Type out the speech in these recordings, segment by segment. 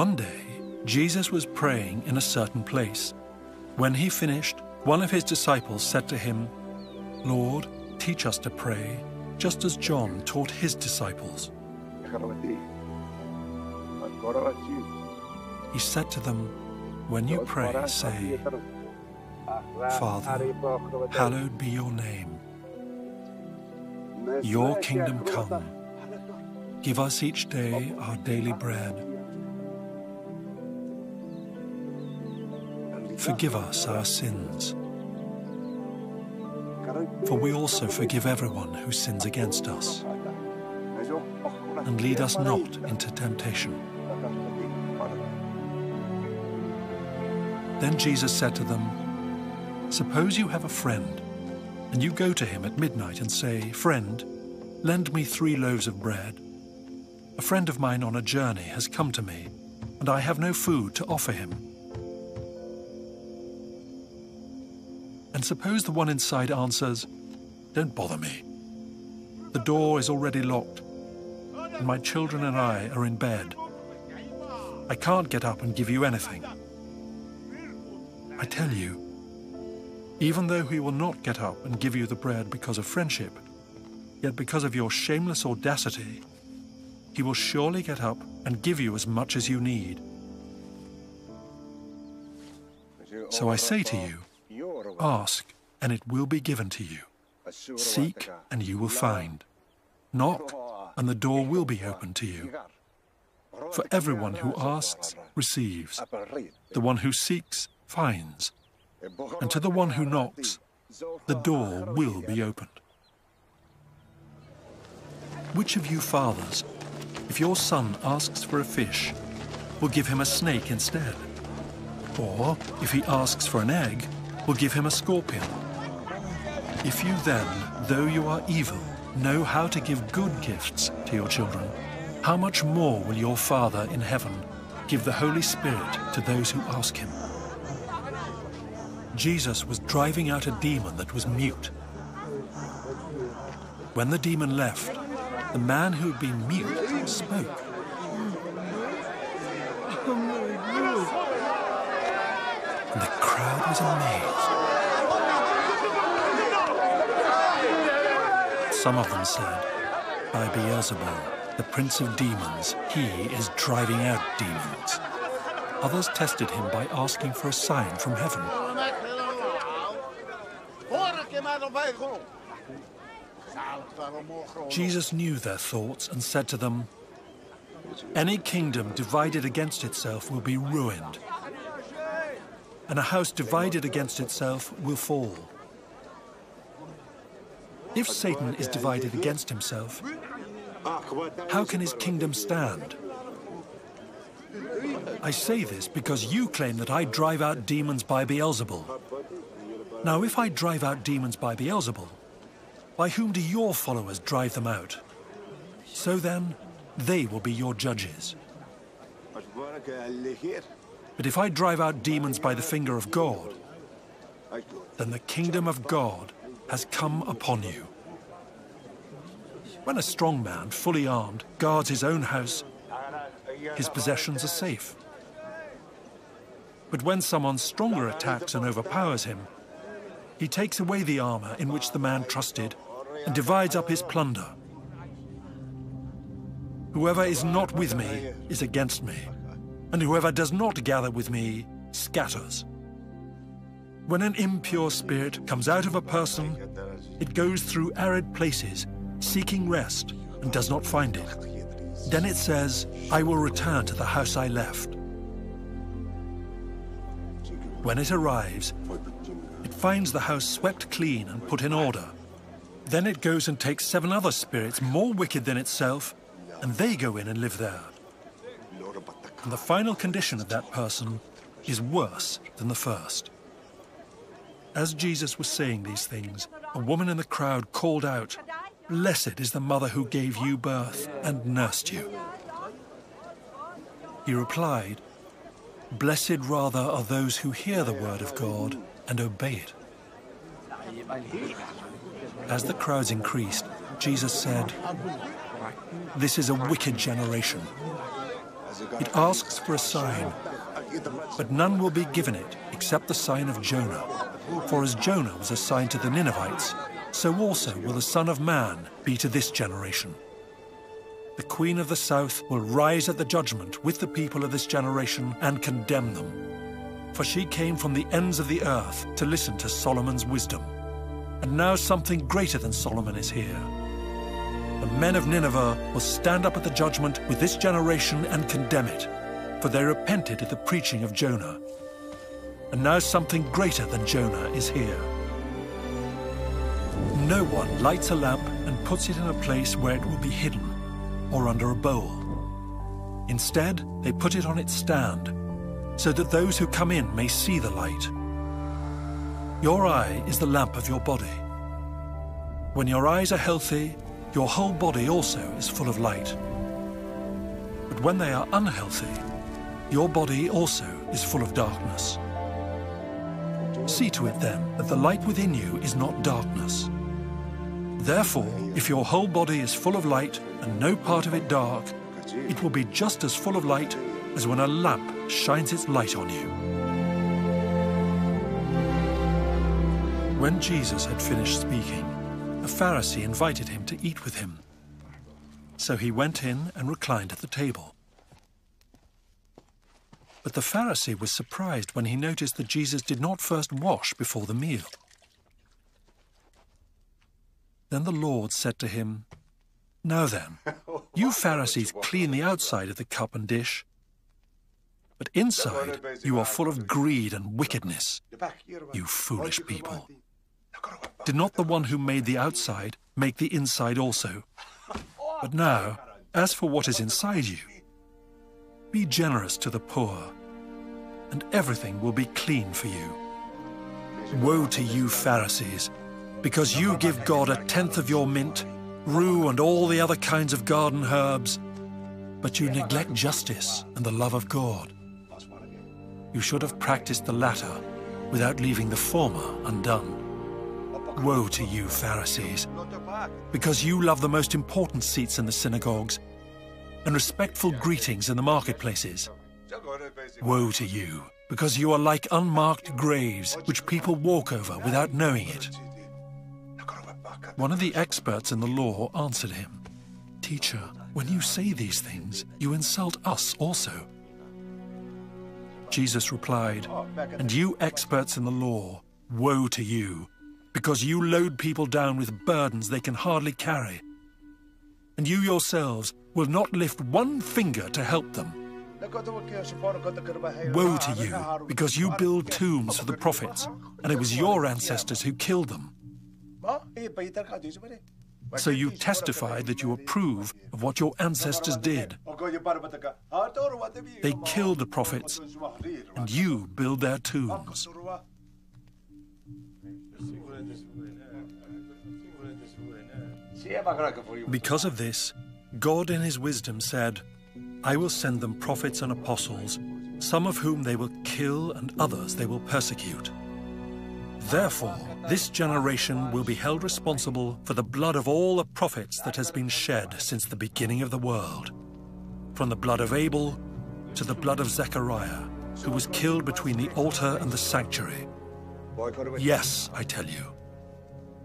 One day, Jesus was praying in a certain place. When he finished, one of his disciples said to him, "Lord, teach us to pray, just as John taught his disciples." He said to them, "When you pray, say, 'Father, hallowed be your name. Your kingdom come. Give us each day our daily bread. Forgive us our sins, for we also forgive everyone who sins against us. And lead us not into temptation.'" Then Jesus said to them, "Suppose you have a friend, and you go to him at midnight and say, 'Friend, lend me 3 loaves of bread. A friend of mine on a journey has come to me, and I have no food to offer him.' And suppose the one inside answers, 'Don't bother me. The door is already locked, and my children and I are in bed. I can't get up and give you anything.' I tell you, even though he will not get up and give you the bread because of friendship, yet because of your shameless audacity, he will surely get up and give you as much as you need. So I say to you, ask, and it will be given to you. Seek, and you will find. Knock, and the door will be opened to you. For everyone who asks receives. The one who seeks finds. And to the one who knocks, the door will be opened. Which of you fathers, if your son asks for a fish, will give him a snake instead? Or, if he asks for an egg, will give him a scorpion? If you then, though you are evil, know how to give good gifts to your children, how much more will your Father in heaven give the Holy Spirit to those who ask him?" Jesus was driving out a demon that was mute. When the demon left, the man who had been mute spoke. And the crowd was amazed. Some of them said, "By Beelzebul, the prince of demons, he is driving out demons." Others tested him by asking for a sign from heaven. Jesus knew their thoughts and said to them, "Any kingdom divided against itself will be ruined, and a house divided against itself will fall. If Satan is divided against himself, how can his kingdom stand? I say this because you claim that I drive out demons by Beelzebul. Now, if I drive out demons by Beelzebul, by whom do your followers drive them out? So then, they will be your judges. But if I drive out demons by the finger of God, then the kingdom of God has come upon you. When a strong man, fully armed, guards his own house, his possessions are safe. But when someone stronger attacks and overpowers him, he takes away the armor in which the man trusted and divides up his plunder. Whoever is not with me is against me, and whoever does not gather with me scatters. When an impure spirit comes out of a person, it goes through arid places, seeking rest, and does not find it. Then it says, 'I will return to the house I left.' When it arrives, it finds the house swept clean and put in order. Then it goes and takes 7 other spirits more wicked than itself, and they go in and live there. And the final condition of that person is worse than the first." As Jesus was saying these things, a woman in the crowd called out, "Blessed is the mother who gave you birth and nursed you." He replied, "Blessed rather are those who hear the word of God and obey it." As the crowds increased, Jesus said, "This is a wicked generation. It asks for a sign, but none will be given it except the sign of Jonah. For as Jonah was a sign to the Ninevites, so also will the Son of Man be to this generation. The Queen of the South will rise at the judgment with the people of this generation and condemn them. For she came from the ends of the earth to listen to Solomon's wisdom. And now something greater than Solomon is here. The men of Nineveh will stand up at the judgment with this generation and condemn it, for they repented at the preaching of Jonah. And now something greater than Jonah is here. No one lights a lamp and puts it in a place where it will be hidden, or under a bowl. Instead, they put it on its stand, so that those who come in may see the light. Your eye is the lamp of your body. When your eyes are healthy, your whole body also is full of light. But when they are unhealthy, your body also is full of darkness. See to it then that the light within you is not darkness. Therefore, if your whole body is full of light and no part of it dark, it will be just as full of light as when a lamp shines its light on you. When Jesus had finished speaking, a Pharisee invited him to eat with him. So he went in and reclined at the table. But the Pharisee was surprised when he noticed that Jesus did not first wash before the meal. Then the Lord said to him, "Now then, you Pharisees clean the outside of the cup and dish, but inside you are full of greed and wickedness, you foolish people. Did not the one who made the outside make the inside also? But now, as for what is inside you, be generous to the poor, and everything will be clean for you. Woe to you, Pharisees, because you give God a tenth of your mint, rue and all the other kinds of garden herbs, but you neglect justice and the love of God. You should have practiced the latter without leaving the former undone. Woe to you, Pharisees, because you love the most important seats in the synagogues and respectful greetings in the marketplaces. Woe to you, because you are like unmarked graves which people walk over without knowing it." One of the experts in the law answered him, "Teacher, when you say these things, you insult us also." Jesus replied, "And you experts in the law, woe to you, because you load people down with burdens they can hardly carry, and you yourselves will not lift one finger to help them. Woe to you, because you build tombs for the prophets, and it was your ancestors who killed them. So you testify that you approve of what your ancestors did. They killed the prophets, and you build their tombs." Because of this, God in his wisdom said, "I will send them prophets and apostles, some of whom they will kill and others they will persecute. Therefore, this generation will be held responsible for the blood of all the prophets that has been shed since the beginning of the world, from the blood of Abel to the blood of Zechariah, who was killed between the altar and the sanctuary. Yes, I tell you,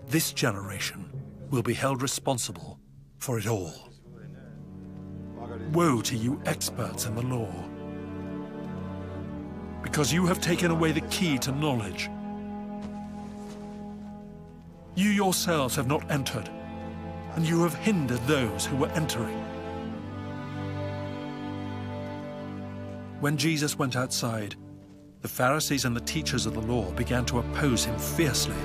this generation will be held responsible for it all. Woe to you experts in the law, because you have taken away the key to knowledge. You yourselves have not entered, and you have hindered those who were entering." When Jesus went outside, the Pharisees and the teachers of the law began to oppose him fiercely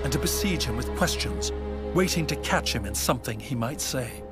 and to besiege him with questions, waiting to catch him in something he might say.